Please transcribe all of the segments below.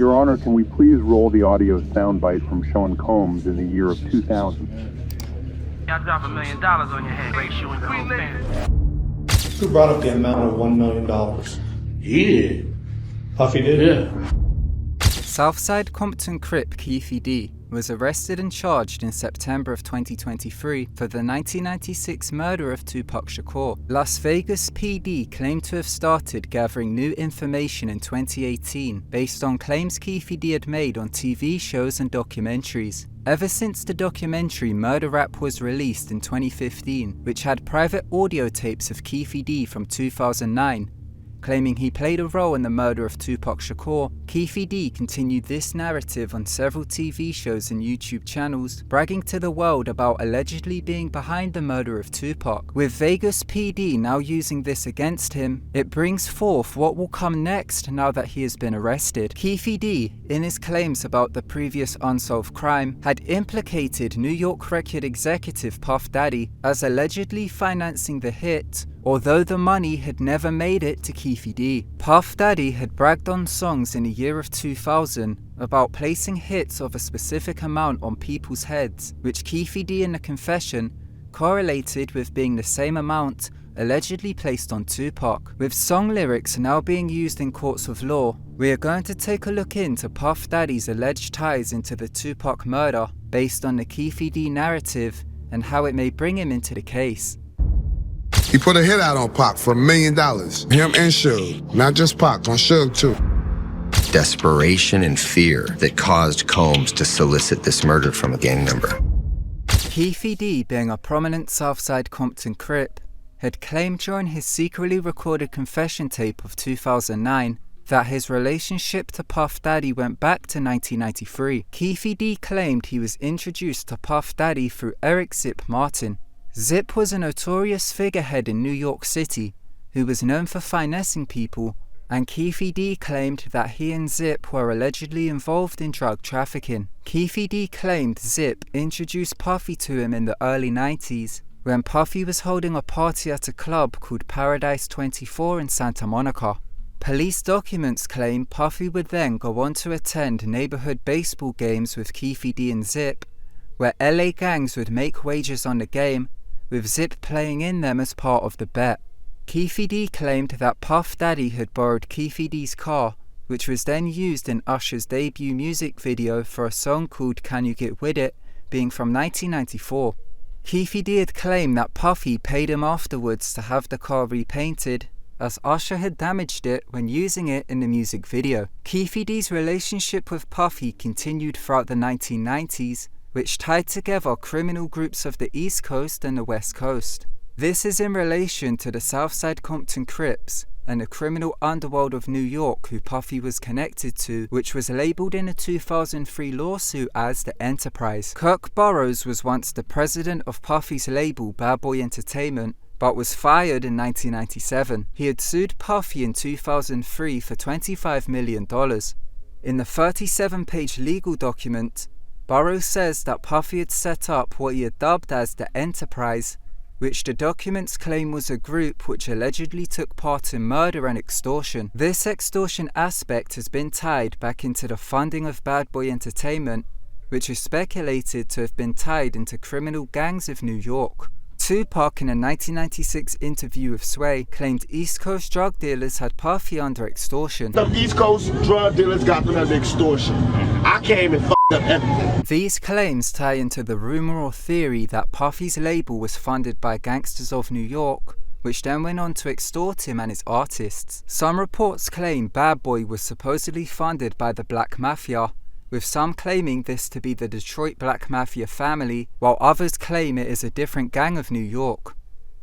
Your Honor, can we please roll the audio soundbite from Sean Combs in the year of 2000? Y'all drop $1 million on your head, race you and the whole family. Who brought up the amount of $1 million? He did. Puffy did? Yeah. Southside Compton Crip P.Diddy was arrested and charged in September of 2023 for the 1996 murder of Tupac Shakur. Las Vegas PD claimed to have started gathering new information in 2018 based on claims P.Diddy had made on TV shows and documentaries. Ever since the documentary Murder Rap was released in 2015, which had private audio tapes of P.Diddy from 2009, claiming he played a role in the murder of Tupac Shakur, P.Diddy continued this narrative on several TV shows and YouTube channels, bragging to the world about allegedly being behind the murder of Tupac. With Vegas PD now using this against him, it brings forth what will come next now that he has been arrested. P.Diddy, in his claims about the previous unsolved crime, had implicated New York record executive Puff Daddy as allegedly financing the hit, although the money had never made it to P.Diddy. Puff Daddy had bragged on songs in the year of 2000 about placing hits of a specific amount on people's heads, which P.Diddy in the confession correlated with being the same amount allegedly placed on Tupac. With song lyrics now being used in courts of law, we are going to take a look into Puff Daddy's alleged ties into the Tupac murder based on the P.Diddy narrative and how it may bring him into the case. He put a hit out on Pac for $1 million. Him and Suge. Not just Pac, on Suge too. Desperation and fear that caused Combs to solicit this murder from a gang member. P.Diddy, being a prominent Southside Compton Crip, had claimed during his secretly recorded confession tape of 2009 that his relationship to Puff Daddy went back to 1993. P.Diddy claimed he was introduced to Puff Daddy through Eric Zip Martin. Zip was a notorious figurehead in New York City who was known for finessing people, and P.Diddy claimed that he and Zip were allegedly involved in drug trafficking. P.Diddy claimed Zip introduced Puffy to him in the early 90s when Puffy was holding a party at a club called Paradise 24 in Santa Monica. Police documents claim Puffy would then go on to attend neighborhood baseball games with P.Diddy and Zip, where LA gangs would make wagers on the game, with Zip playing in them as part of the bet. P.Diddy claimed that Puff Daddy had borrowed P.Diddy's car, which was then used in Usher's debut music video for a song called Can You Get With It, being from 1994. P.Diddy had claimed that Puffy paid him afterwards to have the car repainted, as Usher had damaged it when using it in the music video. P.Diddy's relationship with Puffy continued throughout the 1990s, which tied together criminal groups of the East Coast and the West Coast. This is in relation to the Southside Compton Crips and the criminal underworld of New York who Puffy was connected to, which was labeled in a 2003 lawsuit as the Enterprise. Kirk Burroughs was once the president of Puffy's label Bad Boy Entertainment, but was fired in 1997. He had sued Puffy in 2003 for $25 million. In the 37-page legal document, Burroughs says that Puffy had set up what he had dubbed as the Enterprise, which the documents claim was a group which allegedly took part in murder and extortion. This extortion aspect has been tied back into the funding of Bad Boy Entertainment, which is speculated to have been tied into criminal gangs of New York. Tupac, in a 1996 interview with Sway, claimed East Coast drug dealers had Puffy under extortion. The East Coast drug dealers got them under extortion. I came and f***ed up everything. These claims tie into the rumor or theory that Puffy's label was funded by gangsters of New York, which then went on to extort him and his artists. Some reports claim Bad Boy was supposedly funded by the Black Mafia, with some claiming this to be the Detroit Black Mafia family, while others claim it is a different gang of New York.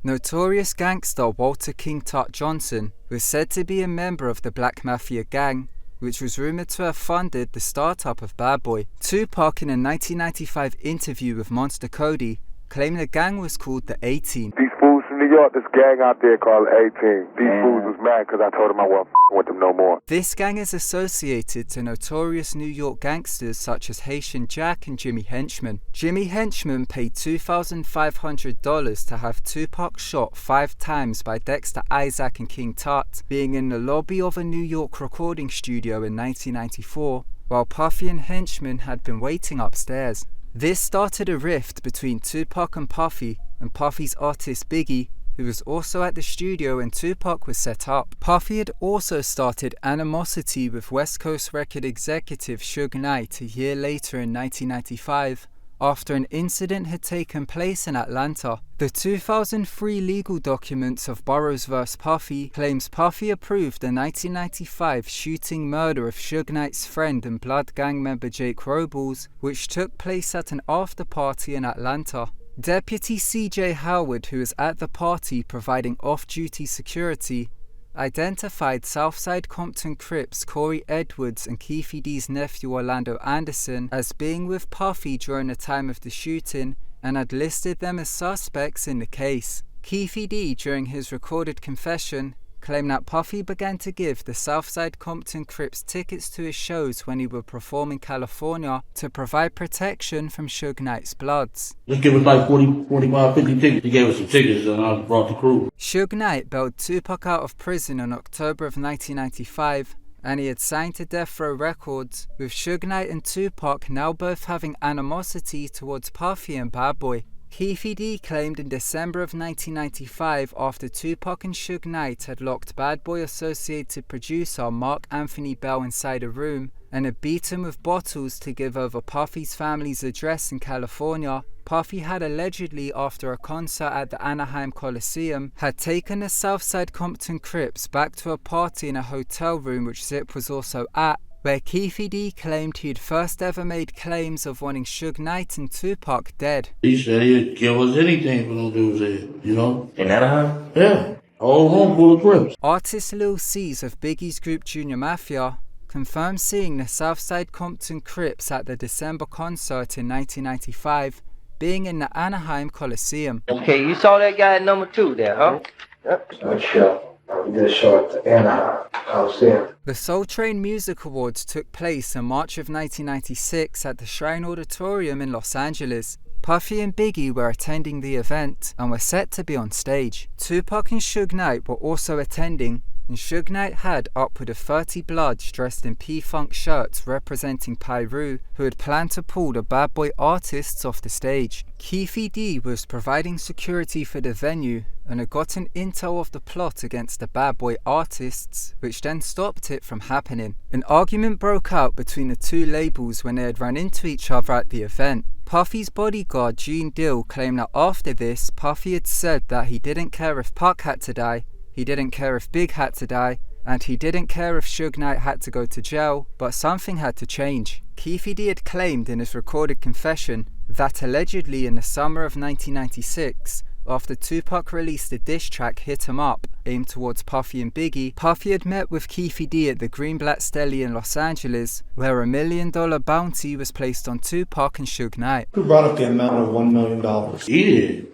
Notorious gangster Walter King Tut Johnson was said to be a member of the Black Mafia gang, which was rumored to have funded the startup of Bad Boy. Tupac, in a 1995 interview with Monster Cody, claimed the gang was called the A-Team. These fools from New York, this gang out there called A-Team. These fools was mad because I told them I wasn't with them no more. This gang is associated to notorious New York gangsters such as Haitian Jack and Jimmy Henchman. Jimmy Henchman paid $2,500 to have Tupac shot 5 times by Dexter Isaac and King Tut, being in the lobby of a New York recording studio in 1994, while Puffy and henchmen had been waiting upstairs. This started a rift between Tupac and Puffy's artist Biggie, who was also at the studio when Tupac was set up. Puffy had also started animosity with West Coast record executive Suge Knight a year later in 1995, after an incident had taken place in Atlanta. The 2003 legal documents of Burroughs vs. Puffy claims Puffy approved the 1995 shooting murder of Suge Knight's friend and Blood gang member Jake Robles, which took place at an after-party in Atlanta. Deputy C.J. Howard, who was at the party providing off-duty security, identified Southside Compton Crips Corey Edwards and Keefe D's nephew Orlando Anderson as being with Puffy during the time of the shooting and had listed them as suspects in the case. Keefe D, during his recorded confession, claimed that Puffy began to give the Southside Compton Crips tickets to his shows when he would perform in California to provide protection from Suge Knight's Bloods. Just give us like 40, 45, 50 tickets. He gave us some tickets and I brought the crew. Suge Knight bailed Tupac out of prison in October of 1995, and he had signed to Death Row Records, with Suge Knight and Tupac now both having animosity towards Puffy and Bad Boy. Keefe D claimed in December of 1995, after Tupac and Suge Knight had locked Bad Boy associated producer Mark Anthony Bell inside a room and had beaten him with bottles to give over Puffy's family's address in California, Puffy had allegedly, after a concert at the Anaheim Coliseum, had taken the Southside Compton Crips back to a party in a hotel room which Zip was also at, where Keefe D claimed he had first ever made claims of wanting Suge Knight and Tupac dead. He said he'd give us anything for them dudes there, you know? In Anaheim? Yeah, whole room full of Crips. Artist Lil C's of Biggie's group Junior Mafia confirmed seeing the Southside Compton Crips at the December concert in 1995, being in the Anaheim Coliseum. Okay, you saw that guy at number 2 there, huh? Yep. We did a show at the Anaheim Coliseum. The Soul Train Music Awards took place in March of 1996 at the Shrine Auditorium in Los Angeles. Puffy and Biggie were attending the event and were set to be on stage. Tupac and Suge Knight were also attending, and Suge Knight had upward of 30 Bloods dressed in P-Funk shirts representing Pyru, who had planned to pull the Bad Boy artists off the stage. Keefe D was providing security for the venue and had gotten intel of the plot against the Bad Boy artists, which then stopped it from happening. An argument broke out between the two labels when they had run into each other at the event. Puffy's bodyguard Gene Dill claimed that after this, Puffy had said that he didn't care if Puck had to die, he didn't care if Big had to die, and he didn't care if Suge Knight had to go to jail, but something had to change. Keefe D had claimed in his recorded confession that allegedly in the summer of 1996, after Tupac released a diss track Hit 'Em Up, aimed towards Puffy and Biggie, Puffy had met with Keefe D at the Greenblatt Deli in Los Angeles, where $1 million bounty was placed on Tupac and Suge Knight. Who brought up the amount of $1 million? He did.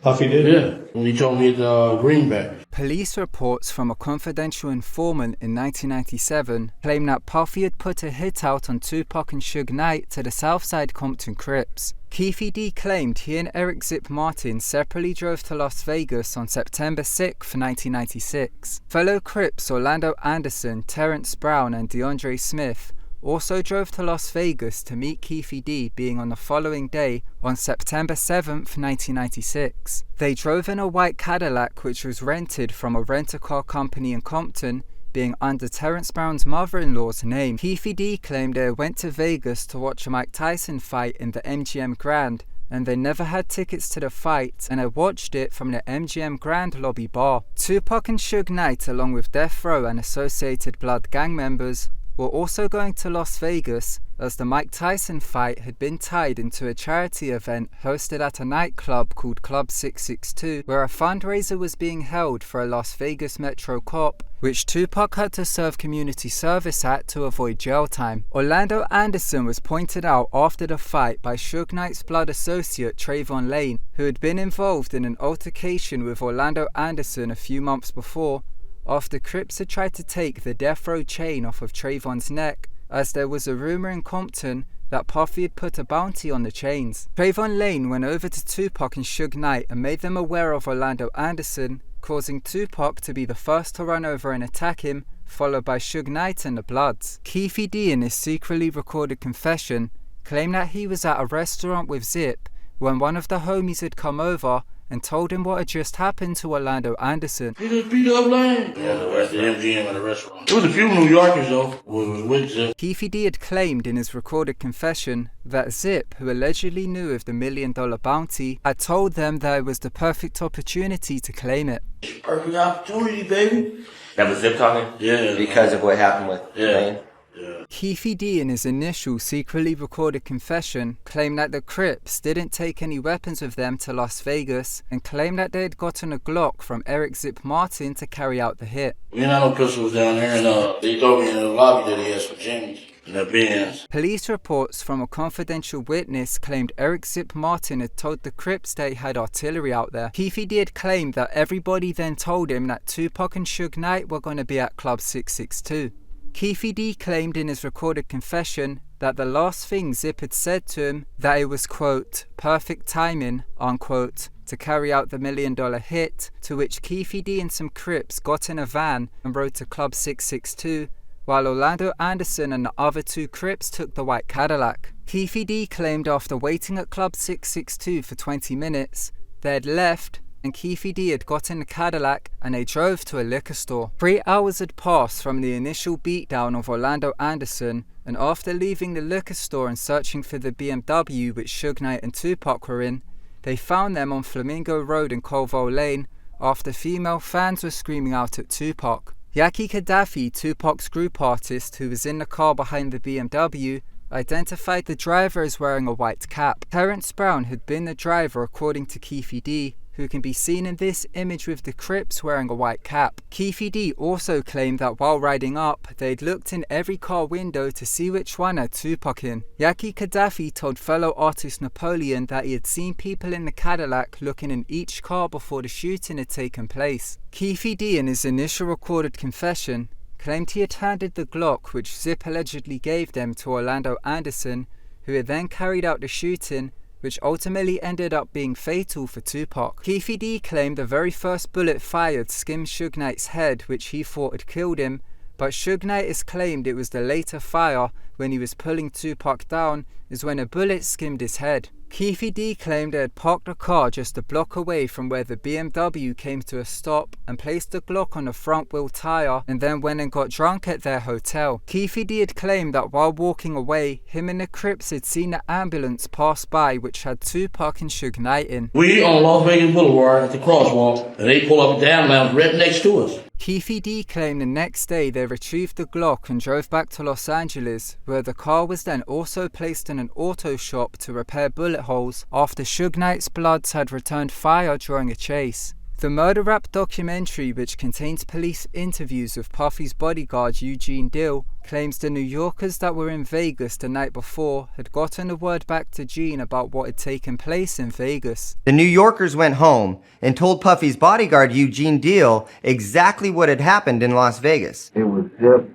Puffy did? Yeah, when he told me the greenback. Police reports from a confidential informant in 1997 claim that Puffy had put a hit out on Tupac and Suge Knight to the Southside Compton Crips. Keefe D claimed he and Eric Zip Martin separately drove to Las Vegas on September 6, 1996. Fellow Crips Orlando Anderson, Terrence Brown and DeAndre Smith also drove to Las Vegas to meet Keefe D, being on the following day on September 7, 1996. They drove in a white Cadillac which was rented from a rent-a-car company in Compton, being under Terrence Brown's mother-in-law's name. Keefe D claimed they went to Vegas to watch a Mike Tyson fight in the MGM Grand, and they never had tickets to the fight, and I watched it from the MGM Grand lobby bar. Tupac and Suge Knight, along with Death Row and associated Blood gang members, were also going to Las Vegas, as the Mike Tyson fight had been tied into a charity event hosted at a nightclub called Club 662, where a fundraiser was being held for a Las Vegas Metro cop, which Tupac had to serve community service at to avoid jail time. Orlando Anderson was pointed out after the fight by Suge Knight's blood associate Trayvon Lane, who had been involved in an altercation with Orlando Anderson a few months before, after Crips had tried to take the Death Row chain off of Trayvon's neck, as there was a rumour in Compton that Puffy had put a bounty on the chains. Trayvon Lane went over to Tupac and Suge Knight and made them aware of Orlando Anderson, causing Tupac to be the first to run over and attack him, followed by Suge Knight and the Bloods. P.Diddy, in his secretly recorded confession, claimed that he was at a restaurant with Zip when one of the homies had come over and told him what had just happened to Orlando Anderson. He just beat up Lane. Yeah, the MGM at the restaurant. There was a few New Yorkers though, who was with Zip. P.Diddy had claimed in his recorded confession that Zip, who allegedly knew of the $1 million bounty, had told them that it was the perfect opportunity to claim it. Perfect opportunity, baby. That was Zip talking? Yeah. Because of what happened with Lane? Yeah. P.Diddy, in his initial secretly recorded confession, claimed that the Crips didn't take any weapons with them to Las Vegas and claimed that they had gotten a Glock from Eric Zip Martin to carry out the hit. We didn't have no pistols down there, and they told me in the lobby that he had some Jimmys in the Benz. Police reports from a confidential witness claimed Eric Zip Martin had told the Crips they had artillery out there. P.Diddy had claimed that everybody then told him that Tupac and Suge Knight were going to be at Club 662. P.Diddy claimed in his recorded confession that the last thing Zip had said to him, that it was, quote, perfect timing, unquote, to carry out the $1 million hit, to which P.Diddy and some Crips got in a van and rode to Club 662, while Orlando Anderson and the other two Crips took the white Cadillac. P.Diddy claimed after waiting at Club 662 for 20 minutes, they had left and P.Diddy had got in the Cadillac and they drove to a liquor store. 3 hours had passed from the initial beatdown of Orlando Anderson, and after leaving the liquor store and searching for the BMW which Suge Knight and Tupac were in, they found them on Flamingo Road in Colville Lane after female fans were screaming out at Tupac. Yaki Gaddafi, Tupac's group artist who was in the car behind the BMW, identified the driver as wearing a white cap. Terrence Brown had been the driver according to P.Diddy, who can be seen in this image with the Crips wearing a white cap. P.Diddy also claimed that while riding up, they'd looked in every car window to see which one had Tupac in. Yaki Gaddafi told fellow artist Napoleon that he had seen people in the Cadillac looking in each car before the shooting had taken place. P.Diddy, in his initial recorded confession, claimed he had handed the Glock which Zip allegedly gave them to Orlando Anderson, who had then carried out the shooting, which ultimately ended up being fatal for Tupac. P.Diddy claimed the very first bullet fired skimmed Suge Knight's head, which he thought had killed him, but Suge Knight has claimed it was the later fire when he was pulling Tupac down is when a bullet skimmed his head. P.Diddy claimed they had parked the car just a block away from where the BMW came to a stop and placed the Glock on the front wheel tire and then went and got drunk at their hotel. P.Diddy had claimed that while walking away, him and the Crips had seen the ambulance pass by which had Tupac and Suge Knight in. We on Las Vegas Boulevard at the crosswalk, and they pull up a down lounge right next to us. P.Diddy claimed the next day they retrieved the Glock and drove back to Los Angeles, where the car was then also placed in an auto shop to repair bullet holes after Suge Knight's Bloods had returned fire during a chase. The murder rap documentary, which contains police interviews with Puffy's bodyguard Eugene Dill, claims the New Yorkers that were in Vegas the night before had gotten the word back to Gene about what had taken place in Vegas. The New Yorkers went home and told Puffy's bodyguard Eugene Dill exactly what had happened in Las Vegas. It was Zip,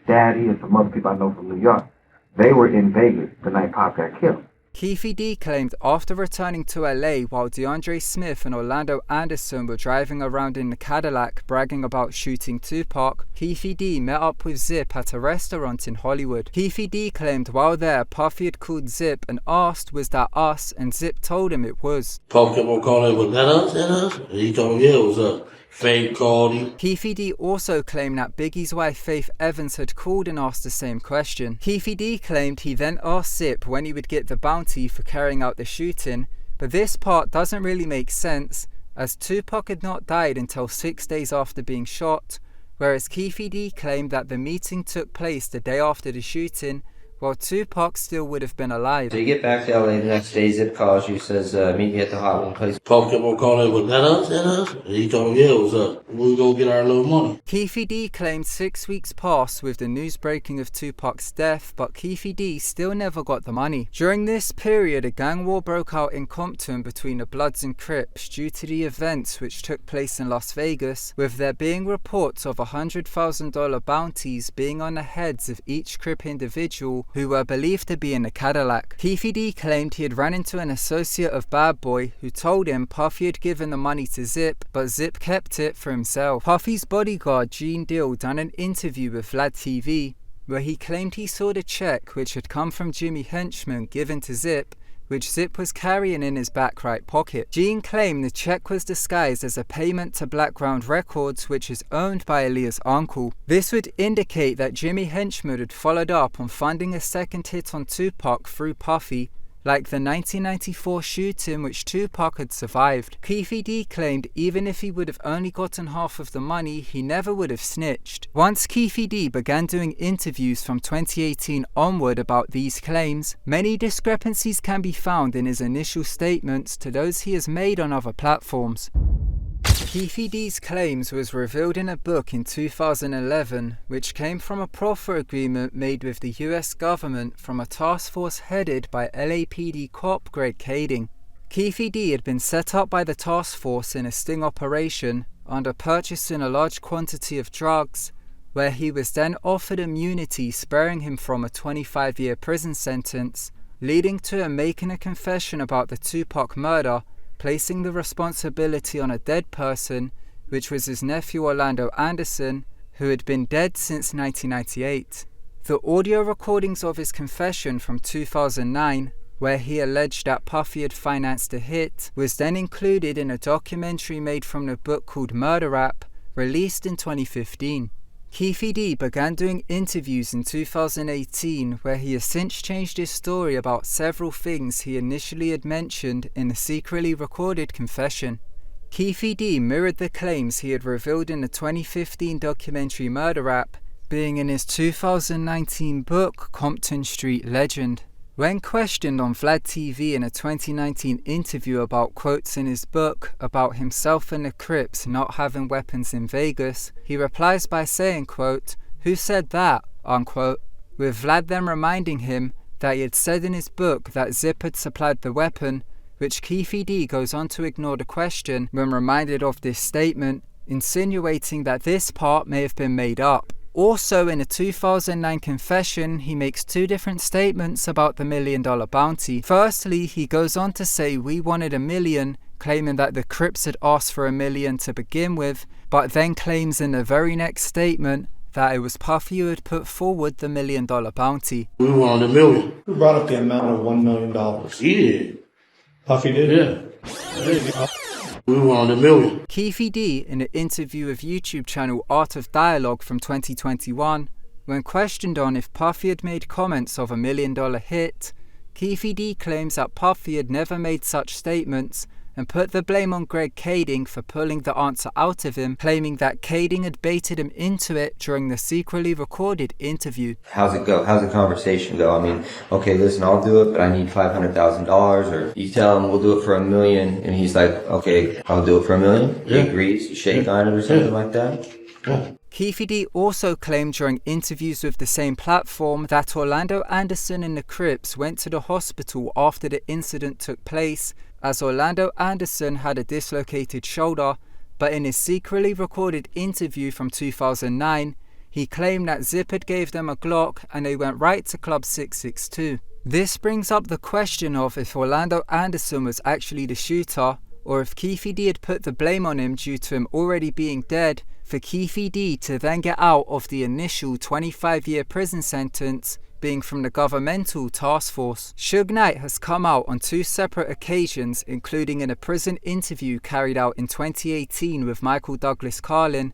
Daddy, and some other people I know from New York. They were in Vegas the night Pop got killed. P.Diddy claimed after returning to LA while DeAndre Smith and Orlando Anderson were driving around in the Cadillac bragging about shooting Tupac, P.Diddy met up with Zip at a restaurant in Hollywood. P.Diddy claimed while there Puffy had called Zip and asked was that us, and Zip told him it was. Puff kept on calling, was that us, that us? And he told him, yeah, it was us. Faith called him. P.Diddy also claimed that Biggie's wife Faith Evans had called and asked the same question. P.Diddy claimed he then asked Zip when he would get the bounty for carrying out the shooting, but this part doesn't really make sense as Tupac had not died until 6 days after being shot, whereas P.Diddy claimed that the meeting took place the day after the shooting, while Tupac still would have been alive. So you get back to LA the next day, Zip calls you, says, meet you at the Hot One place. Puff kept on calling, was that us, that us? And he told him, yeah, it was us. We were going to get our little money. P.Diddy claimed 6 weeks passed with the news breaking of Tupac's death, but P.Diddy still never got the money. During this period, a gang war broke out in Compton between the Bloods and Crips due to the events which took place in Las Vegas, with there being reports of $100,000 bounties being on the heads of each Crip individual people who were believed to be in the Cadillac. P.Diddy claimed he had run into an associate of Bad Boy who told him Puffy had given the money to Zip, but Zip kept it for himself. Puffy's bodyguard Gene Deal done an interview with Vlad TV where he claimed he saw the check which had come from Jimmy Henchman given to Zip, which Zip was carrying in his back right pocket. Gene claimed the check was disguised as a payment to Blackground Records, which is owned by Aaliyah's uncle. This would indicate that Jimmy Henchman had followed up on funding a second hit on Tupac through Puffy, like the 1994 shooting which Tupac had survived. P.Diddy claimed even if he would have only gotten half of the money, he never would have snitched. Once P.Diddy began doing interviews from 2018 onward about these claims, many discrepancies can be found in his initial statements to those he has made on other platforms. P.Diddy's claims was revealed in a book in 2011, which came from a proffer agreement made with the US government from a task force headed by LAPD cop Greg Kading. P.Diddy had been set up by the task force in a sting operation under purchasing a large quantity of drugs, where he was then offered immunity sparing him from a 25-year prison sentence, leading to him making a confession about the Tupac murder, placing the responsibility on a dead person, which was his nephew Orlando Anderson, who had been dead since 1998. The audio recordings of his confession from 2009, where he alleged that Puffy had financed a hit, was then included in a documentary made from the book called Murder Rap, released in 2015. P.Diddy began doing interviews in 2018 where he has since changed his story about several things he initially had mentioned in the secretly recorded confession. P.Diddy mirrored the claims he had revealed in the 2015 documentary Murder Rap, being in his 2019 book Compton Street Legend. When questioned on Vlad TV in a 2019 interview about quotes in his book about himself and the Crips not having weapons in Vegas, he replies by saying, quote, "Who said that?" unquote, with Vlad then reminding him that he had said in his book that Zip had supplied the weapon, which P.Diddy goes on to ignore the question when reminded of this statement, insinuating that this part may have been made up. Also, in a 2009 confession, he makes two different statements about the $1 million bounty. Firstly, he goes on to say we wanted $1 million, claiming that the Crips had asked for $1 million to begin with, but then claims in the very next statement that it was Puffy who had put forward the $1 million bounty. We wanted $1 million. Who brought up the amount of $1 million? He did. Puffy did? Yeah. We wanted $1 million. P.Diddy, in an interview with YouTube channel Art of Dialogue from 2021, when questioned on if Puffy had made comments of $1 million hit, P.Diddy claims that Puffy had never made such statements and put the blame on Greg Kading for pulling the answer out of him, claiming that Kading had baited him into it during the secretly recorded interview. How's it go? How's the conversation go? I mean, okay, listen, I'll do it, but I need $500,000. Or you tell him we'll do it for $1 million, and he's like, okay, I'll do it for $1 million. Yeah. He agrees. You shake on it or something like that. Yeah. P.Diddy also claimed during interviews with the same platform that Orlando Anderson and the Crips went to the hospital after the incident took place, as Orlando Anderson had a dislocated shoulder, but in his secretly recorded interview from 2009, he claimed that Zip had gave them a Glock and they went right to Club 662. This brings up the question of if Orlando Anderson was actually the shooter, or if P.Diddy had put the blame on him due to him already being dead, for P.Diddy to then get out of the initial 25-year prison sentence being from the governmental task force. Suge Knight has come out on two separate occasions, including in a prison interview carried out in 2018 with Michael Douglas Carlin,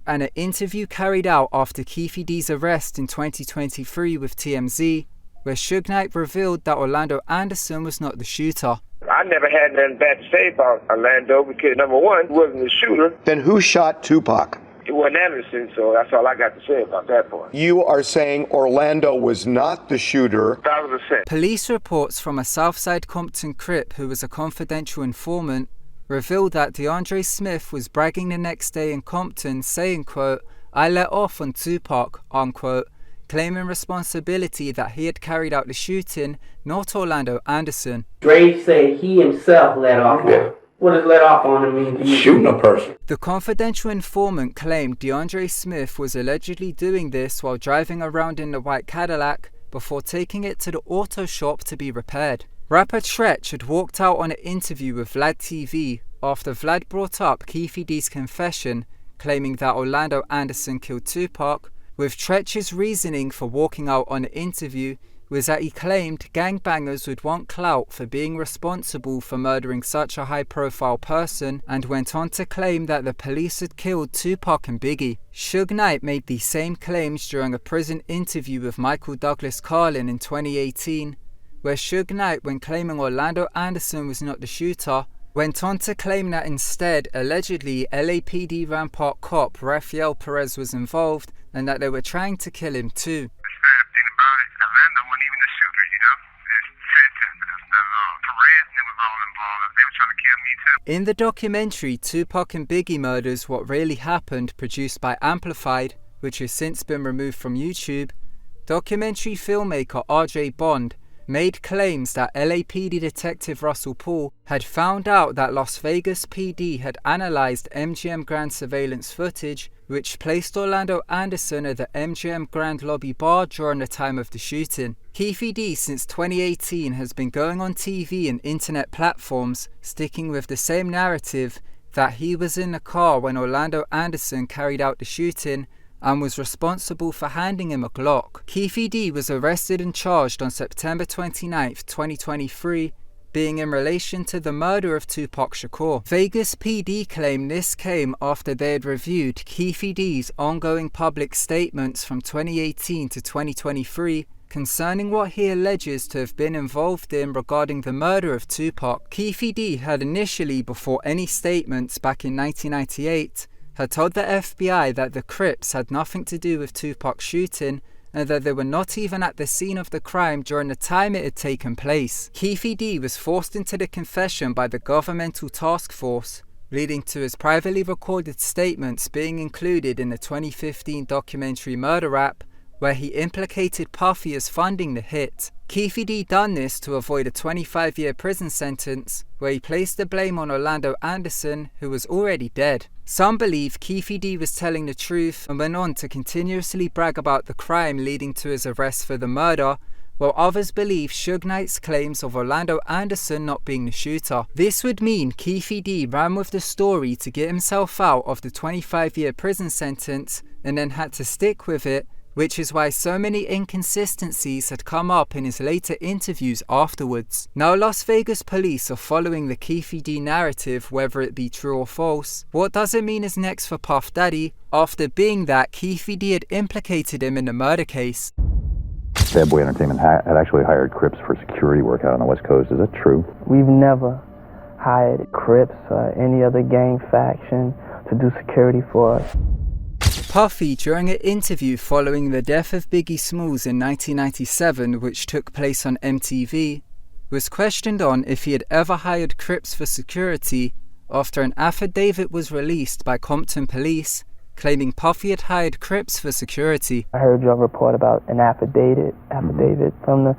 and an interview carried out after P.Diddy's arrest in 2023 with TMZ, where Suge Knight revealed that Orlando Anderson was not the shooter. I never had nothing bad to say about Orlando because, number one, he wasn't the shooter. Then who shot Tupac? It wasn't Anderson, so that's all I got to say about that part. You are saying Orlando was not the shooter. 1,000%. Police reports from a Southside Compton Crip who was a confidential informant revealed that DeAndre Smith was bragging the next day in Compton saying, quote, "I let off on Tupac," unquote, claiming responsibility that he had carried out the shooting, not Orlando Anderson. Dre said he himself let off. What does let off on him mean? Shooting a person. The confidential informant claimed DeAndre Smith was allegedly doing this while driving around in the white Cadillac before taking it to the auto shop to be repaired. Rapper Tretch had walked out on an interview with Vlad TV after Vlad brought up P.Diddy's confession, claiming that Orlando Anderson killed Tupac, with Tretch's reasoning for walking out on the interview was that he claimed gangbangers would want clout for being responsible for murdering such a high-profile person, and went on to claim that the police had killed Tupac and Biggie. Suge Knight made these same claims during a prison interview with Michael Douglas Carlin in 2018, where Suge Knight, when claiming Orlando Anderson was not the shooter, went on to claim that instead, allegedly, LAPD Rampart cop Rafael Perez was involved and that they were trying to kill him too. In the documentary Tupac and Biggie Murders: What Really Happened, produced by Amplified, which has since been removed from YouTube, documentary filmmaker RJ Bond made claims that LAPD detective Russell Paul had found out that Las Vegas PD had analyzed MGM Grand surveillance footage, which placed Orlando Anderson at the MGM Grand lobby bar during the time of the shooting. P.Diddy since 2018 has been going on TV and internet platforms, sticking with the same narrative that he was in the car when Orlando Anderson carried out the shooting and was responsible for handing him a Glock. P.Diddy was arrested and charged on September 29, 2023, being in relation to the murder of Tupac Shakur. Vegas PD claimed this came after they had reviewed P.Diddy's ongoing public statements from 2018 to 2023 concerning what he alleges to have been involved in regarding the murder of Tupac. P.Diddy had initially, before any statements back in 1998, had told the FBI that the Crips had nothing to do with Tupac's shooting and that they were not even at the scene of the crime during the time it had taken place. P.Diddy was forced into the confession by the governmental task force, leading to his privately recorded statements being included in the 2015 documentary Murder Rap, where he implicated Puffy as funding the hit. P.Diddy done this to avoid a 25-year prison sentence, where he placed the blame on Orlando Anderson, who was already dead. Some believe P.Diddy was telling the truth and went on to continuously brag about the crime leading to his arrest for the murder, while others believe Suge Knight's claims of Orlando Anderson not being the shooter. This would mean P.Diddy ran with the story to get himself out of the 25-year prison sentence and then had to stick with it, which is why so many inconsistencies had come up in his later interviews afterwards. Now Las Vegas police are following the P.Diddy narrative, whether it be true or false. What does it mean is next for Puff Daddy, after being that P.Diddy had implicated him in the murder case? Bad Boy Entertainment had actually hired Crips for security work out on the West Coast. Is that true? We've never hired Crips or any other gang faction to do security for us. Puffy, during an interview following the death of Biggie Smalls in 1997, which took place on MTV, was questioned on if he had ever hired Crips for security after an affidavit was released by Compton Police claiming Puffy had hired Crips for security. I heard your report about an affidavit from the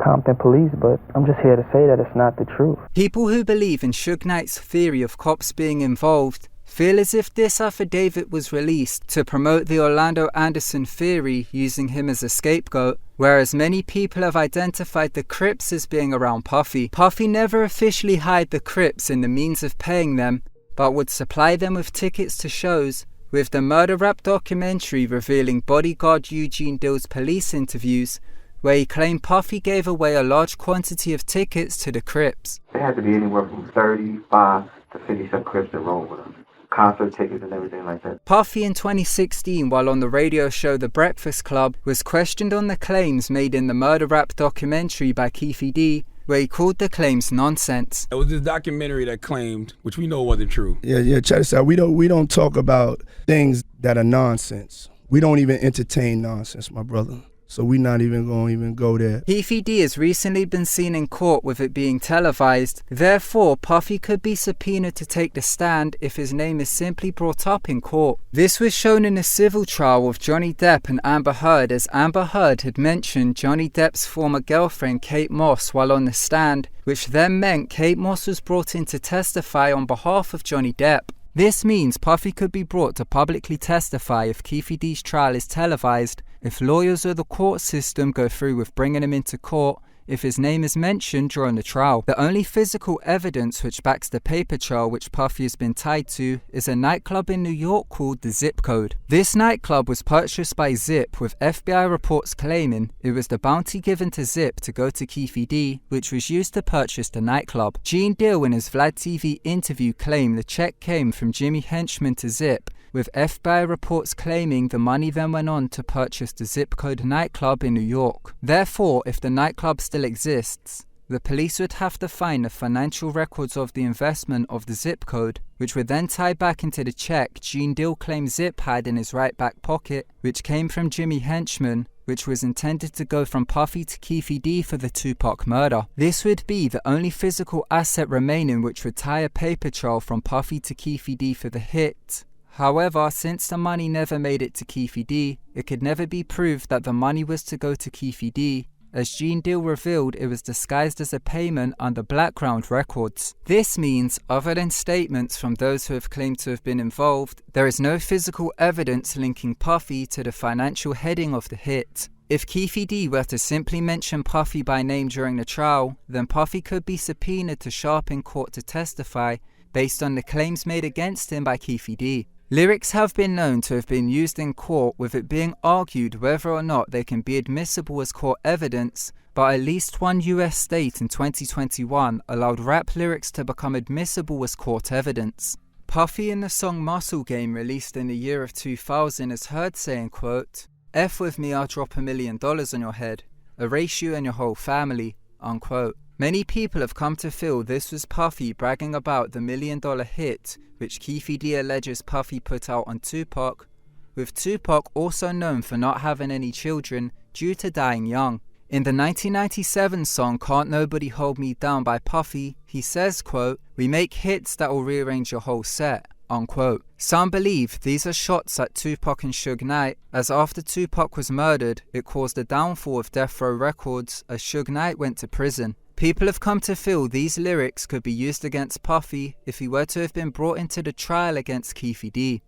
Compton Police, but I'm just here to say that it's not the truth. People who believe in Suge Knight's theory of cops being involved feel as if this affidavit was released to promote the Orlando Anderson theory, using him as a scapegoat, whereas many people have identified the Crips as being around Puffy. Puffy never officially hired the Crips in the means of paying them, but would supply them with tickets to shows, with the Murder Rap documentary revealing bodyguard Eugene Dill's police interviews, where he claimed Puffy gave away a large quantity of tickets to the Crips. There had to be anywhere from 35 to 57 Crips that rolled with him. Concert tickets and everything like that. Puffy in 2016, while on the radio show The Breakfast Club, was questioned on the claims made in the Murder Rap documentary by P.Diddy, where he called the claims nonsense. It was this documentary that claimed, which we know wasn't true. Yeah, check this out. We don't talk about things that are nonsense. We don't even entertain nonsense, my brother. So we not even gonna go there. P.Diddy has recently been seen in court with it being televised. Therefore, Puffy could be subpoenaed to take the stand if his name is simply brought up in court. This was shown in a civil trial with Johnny Depp and Amber Heard, as Amber Heard had mentioned Johnny Depp's former girlfriend Kate Moss while on the stand, which then meant Kate Moss was brought in to testify on behalf of Johnny Depp. This means Puffy could be brought to publicly testify if P.Diddy's trial is televised, if lawyers or the court system go through with bringing him into court, if his name is mentioned during the trial. The only physical evidence which backs the paper trail which Puffy has been tied to is a nightclub in New York called the Zip Code. This nightclub was purchased by Zip, with FBI reports claiming it was the bounty given to Zip to go to P.Diddy, which was used to purchase the nightclub. Gene Deal in his Vlad TV interview claimed the check came from Jimmy Henchman to Zip, with FBI reports claiming the money then went on to purchase the Zip Code nightclub in New York. Therefore, if the nightclub still exists, the police would have to find the financial records of the investment of the Zip Code, which would then tie back into the check Gene Deal claims Zip had in his right back pocket, which came from Jimmy Henchman, which was intended to go from Puffy to P.Diddy for the Tupac murder. This would be the only physical asset remaining which would tie a paper trail from Puffy to P.Diddy for the hit. However, since the money never made it to P.Diddy, it could never be proved that the money was to go to P.Diddy, as Gene Deal revealed it was disguised as a payment under Blackground Records. This means, other than statements from those who have claimed to have been involved, there is no physical evidence linking Puffy to the financial heading of the hit. If P.Diddy were to simply mention Puffy by name during the trial, then Puffy could be subpoenaed to show up in court to testify based on the claims made against him by P.Diddy. Lyrics have been known to have been used in court, with it being argued whether or not they can be admissible as court evidence, but at least one US state in 2021 allowed rap lyrics to become admissible as court evidence. Puffy in the song Muscle Game, released in the year of 2000, is heard saying, quote, "F with me, I'll drop $1 million on your head, erase you and your whole family," unquote. Many people have come to feel this was Puffy bragging about the $1 million hit which P.Diddy alleges Puffy put out on Tupac, with Tupac also known for not having any children due to dying young. In the 1997 song Can't Nobody Hold Me Down by Puffy, he says, quote, "We make hits that will rearrange your whole set," unquote. Some believe these are shots at Tupac and Suge Knight, as after Tupac was murdered, it caused the downfall of Death Row Records as Suge Knight went to prison. People have come to feel these lyrics could be used against Puffy if he were to have been brought into the trial against P.Diddy.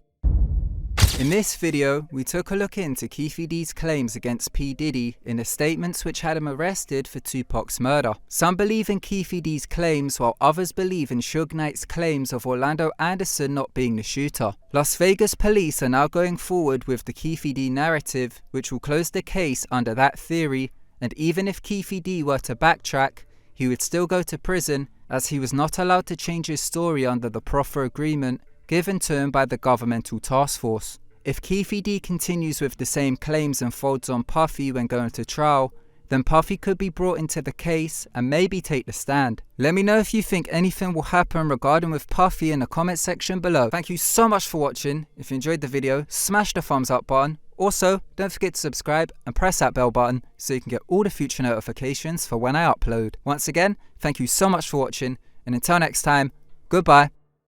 In this video, we took a look into P.Diddy's claims against P. Diddy in the statements which had him arrested for Tupac's murder. Some believe in P.Diddy's claims, while others believe in Suge Knight's claims of Orlando Anderson not being the shooter. Las Vegas police are now going forward with the P.Diddy narrative, which will close the case under that theory, and even if P.Diddy were to backtrack, he would still go to prison, as he was not allowed to change his story under the proffer agreement given to him by the governmental task force. If P.Diddy continues with the same claims and folds on Puffy when going to trial, then Puffy could be brought into the case and maybe take the stand. Let me know if you think anything will happen regarding with Puffy in the comment section below. Thank you so much for watching. If you enjoyed the video, smash the thumbs up button. Also, don't forget to subscribe and press that bell button so you can get all the future notifications for when I upload. Once again, thank you so much for watching, and until next time, goodbye.